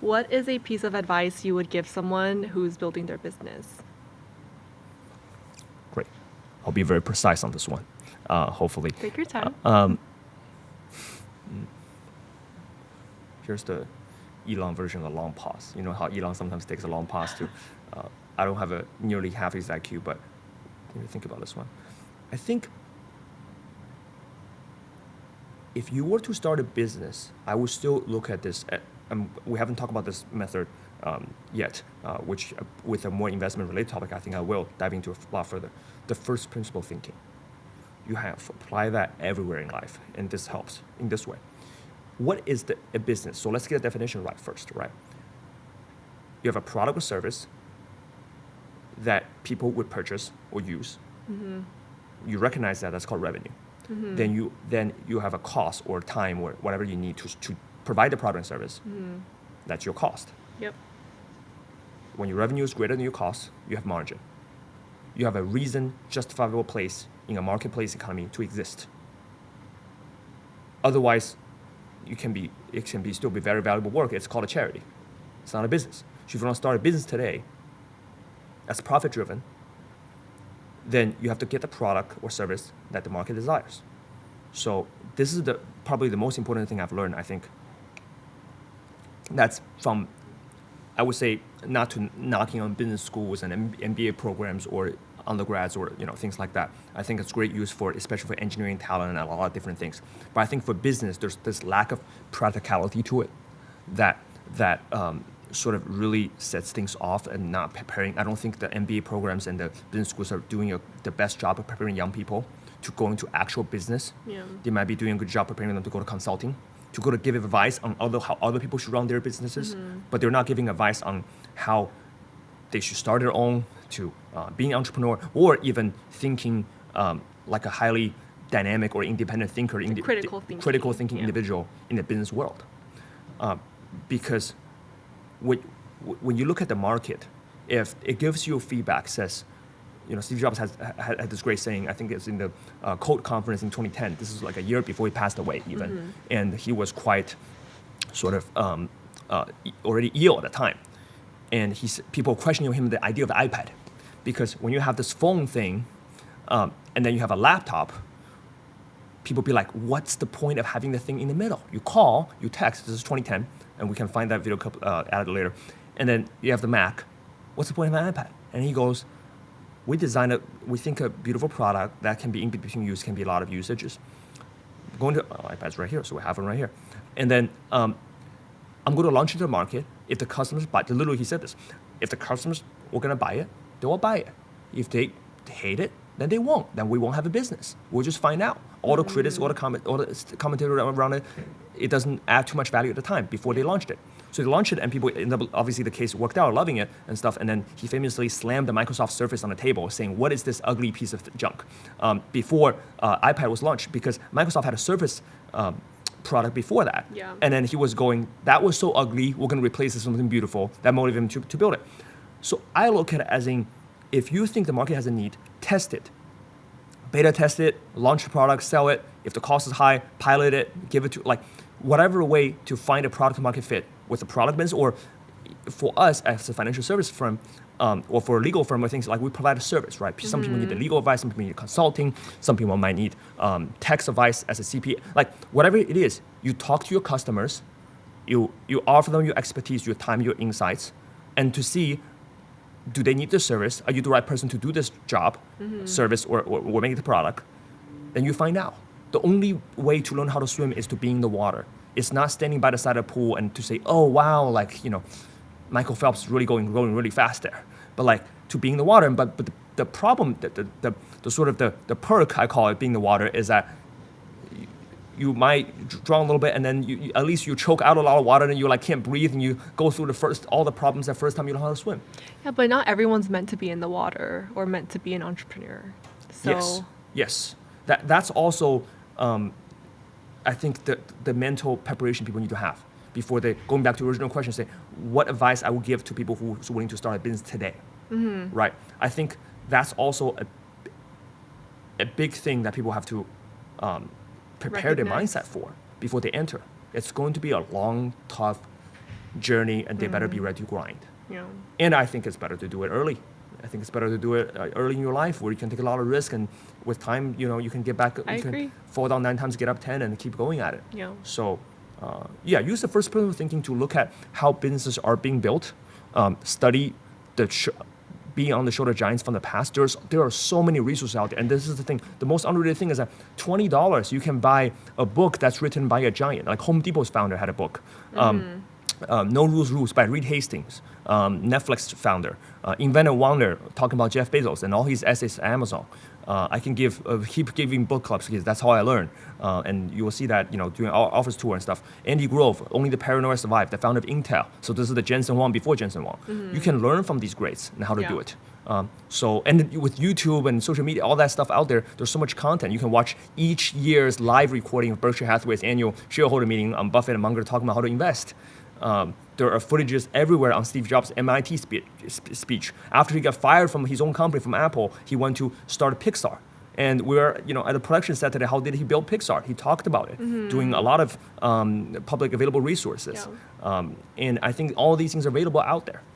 What is a piece of advice you would give someone who's building their business? Great. I'll be very precise on this one, hopefully. Take your time. Here's the Elon version of a long pause. You know how Elon sometimes takes a long pause to, I don't have a nearly half his IQ, but think about this one. I think if you were to start a business, I would still look at this, we haven't talked about this method yet, which with a more investment related topic, I think I will dive into a lot further. The first principle thinking. You have apply that everywhere in life, and this helps in this way. What is a business? So let's get a definition right first, right? You have a product or service that people would purchase or use. Mm-hmm. You recognize that's called revenue. Mm-hmm. Then you have a cost or time or whatever you need to provide the product and service. Mm-hmm. That's your cost. Yep. When your revenue is greater than your cost, you have margin. You have a reason, justifiable place in a marketplace economy to exist. Otherwise, it can still be very valuable work. It's called a charity. It's not a business. So if you want to start a business today that's profit driven, then you have to get the product or service that the market desires. So this is probably the most important thing I've learned, I think. That's from, I would say, not to knocking on business schools and MBA programs or undergrads or things like that. I think it's great use for, especially for engineering talent and a lot of different things. But I think for business, there's this lack of practicality to it that sort of really sets things off and not preparing. I don't think the MBA programs and the business schools are doing the best job of preparing young people to go into actual business. Yeah. They might be doing a good job preparing them to go to consulting, to go to give advice on how other people should run their businesses, mm-hmm. but they're not giving advice on how they should start their own, to being an entrepreneur, or even thinking like a highly dynamic or independent thinker, critical thinking individual in the business world. Because when you look at the market, if it gives you feedback, says, Steve Jobs had this great saying, I think it's in the Code conference in 2010. This is like a year before he passed away even. Mm-hmm. And he was quite sort of already ill at the time. And people questioning him the idea of the iPad. Because when you have this phone thing, and then you have a laptop, people be like, what's the point of having the thing in the middle? You call, you text, this is 2010, and we can find that video clip added later. And then you have the Mac. What's the point of an iPad? And he goes, we think a beautiful product that can be in between use, can be a lot of usages. Going to, iPad's right here, so we have one right here. And then I'm going to launch into the market. If the customers buy, literally he said this, if the customers were going to buy it, they will buy it. If they hate it, then they won't. Then we won't have a business. We'll just find out. All the critics, all the commentators around it, it doesn't add too much value at the time before they launched it. So they launched it, and people ended up, obviously the case worked out, loving it and stuff. And then he famously slammed the Microsoft Surface on the table, saying, "What is this ugly piece of junk?" Before iPad was launched, because Microsoft had a Surface product before that. Yeah. And then he was going, "That was so ugly. We're going to replace it with something beautiful." That motivated him to build it. So I look at it as in, if you think the market has a need, test it. Beta test it, launch the product, sell it. If the cost is high, pilot it, give it to, whatever way to find a product market fit with the product business, or for us as a financial service firm, or for a legal firm, or things like we provide a service, right? Some people need the legal advice, some people need consulting, some people might need tax advice as a CPA. Whatever it is, you talk to your customers, you offer them your expertise, your time, your insights, and to see, do they need the service? Are you the right person to do this job, service, or make the product? Then you find out. The only way to learn how to swim is to be in the water. It's not standing by the side of the pool and to say, oh, wow, Michael Phelps is really going really fast there. But to be in the water, but the problem, the sort of the perk, I call it, being in the water, is that you might drown a little bit, and then you at least you choke out a lot of water, and you can't breathe, and you go through all the problems the first time you know how to swim. Yeah, but not everyone's meant to be in the water or meant to be an entrepreneur. So yes. That's also I think the mental preparation people need to have before they, going back to the original question, say what advice I would give to people who's willing to start a business today, right? I think that's also a big thing that people have to prepare their mindset for before they enter. It's going to be a long, tough journey, and they better be ready to grind. Yeah. And I think it's better to do it early. I think it's better to do it early in your life, where you can take a lot of risk, and with time, you can get back. I You agree. can fall down 9 times, get up 10, and keep going at it. Yeah. So, use the first principle thinking to look at how businesses are being built. Study being on the shoulder giants from the past. There are so many resources out there, and this is the thing. The most underrated thing is that $20 you can buy a book that's written by a giant. Like Home Depot's founder had a book. No Rules by Reed Hastings, Netflix founder, Inventor Wonder, talking about Jeff Bezos and all his essays at Amazon. I can keep giving book clubs because that's how I learn. And you will see that during our office tour and stuff. Andy Grove, Only the Paranoid Survive, the founder of Intel. So this is the Jensen Huang before Jensen Huang. You can learn from these greats and how to do it. And with YouTube and social media, all that stuff out there, there's so much content. You can watch each year's live recording of Berkshire Hathaway's annual shareholder meeting on Buffett and Munger talking about how to invest. There are footages everywhere on Steve Jobs' MIT speech. After he got fired from his own company, from Apple, he went to start Pixar. And we're, at the production set today, how did he build Pixar? He talked about it, doing a lot of public available resources. Yeah. And I think all these things are available out there.